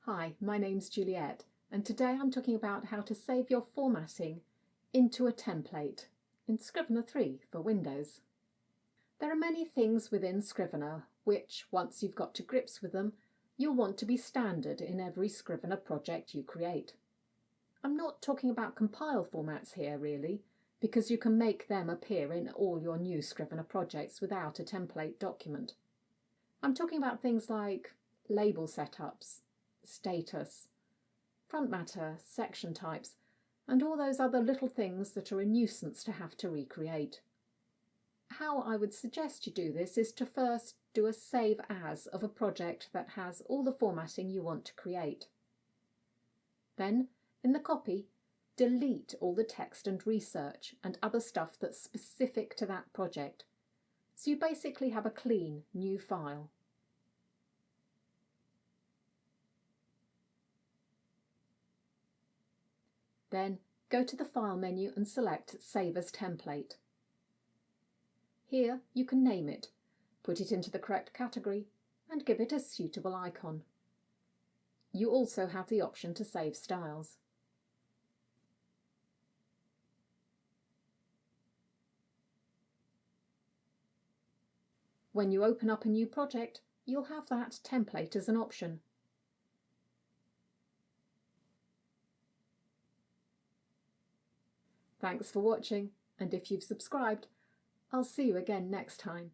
Hi, my name's Juliet, and today I'm talking about how to save your formatting into a template in Scrivener 3 for Windows. There are many things within Scrivener which, once you've got to grips with them, you'll want to be standard in every Scrivener project you create. I'm not talking about compile formats here really, because you can make them appear in all your new Scrivener projects without a template document. I'm talking about things like label setups, status, front matter, section types, and all those other little things that are a nuisance to have to recreate. How I would suggest you do this is to first do a save as of a project that has all the formatting you want to create. Then, in the copy, delete all the text and research and other stuff that's specific to that project. So you basically have a clean, new file. Then go to the File menu and select Save as Template. Here you can name it, put it into the correct category, and give it a suitable icon. You also have the option to save styles. When you open up a new project, you'll have that template as an option. Thanks for watching, and if you've subscribed, I'll see you again next time.